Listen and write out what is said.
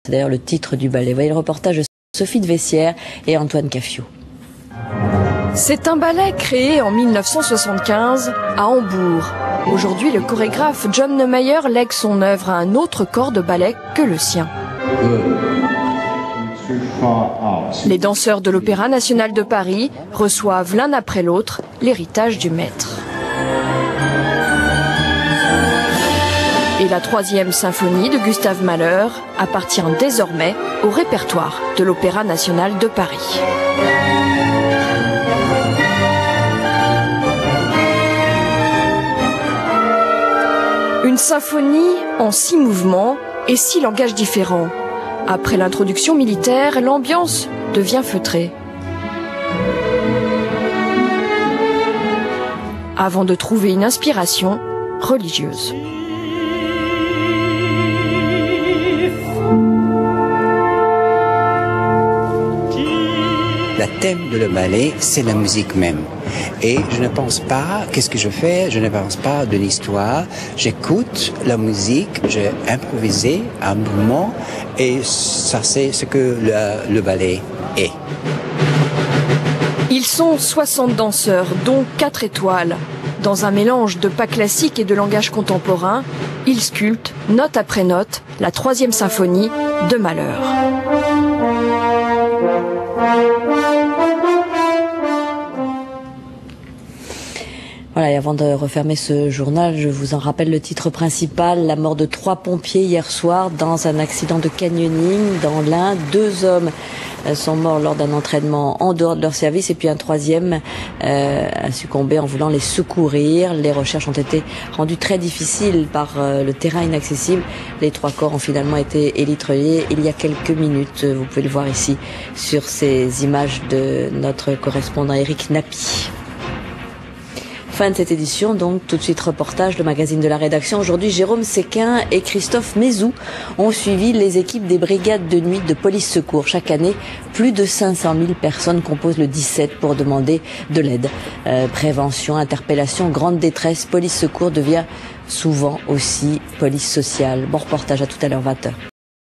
C'est d'ailleurs le titre du ballet. Voyez le reportage de Sophie de Vessières et Antoine Caffiot. C'est un ballet créé en 1975 à Hambourg. Aujourd'hui, le chorégraphe John Neumeyer lègue son œuvre à un autre corps de ballet que le sien. Les danseurs de l'Opéra national de Paris reçoivent l'un après l'autre l'héritage du maître. Et la 3e symphonie de Gustave Mahler appartient désormais au répertoire de l'Opéra national de Paris. Une symphonie en 6 mouvements et 6 langages différents. Après l'introduction militaire, l'ambiance devient feutrée. Avant de trouver une inspiration religieuse. Le thème de le ballet, c'est la musique même. Et je ne pense pas, qu'est-ce que je fais? Je ne pense pas de l'histoire. J'écoute la musique, j'ai improvisé un mouvement et ça c'est ce que le ballet est. Ils sont 60 danseurs, dont 4 étoiles. Dans un mélange de pas classiques et de langage contemporain, ils sculptent, note après note, la 3e symphonie de Mahler. Voilà, et avant de refermer ce journal, je vous en rappelle le titre principal, la mort de 3 pompiers hier soir dans un accident de canyoning dans l'Ain. 2 hommes sont morts lors d'un entraînement en dehors de leur service et puis un 3e a succombé en voulant les secourir. Les recherches ont été rendues très difficiles par le terrain inaccessible. Les 3 corps ont finalement été élitreuillés il y a quelques minutes. Vous pouvez le voir ici sur ces images de notre correspondant Eric Napi. Fin de cette édition, donc tout de suite reportage, le magazine de la rédaction. Aujourd'hui, Jérôme Séquin et Christophe Mézou ont suivi les équipes des brigades de nuit de police secours. Chaque année, plus de 500 000 personnes composent le 17 pour demander de l'aide. Prévention, interpellation, grande détresse, police secours devient souvent aussi police sociale. Bon reportage à tout à l'heure 20h.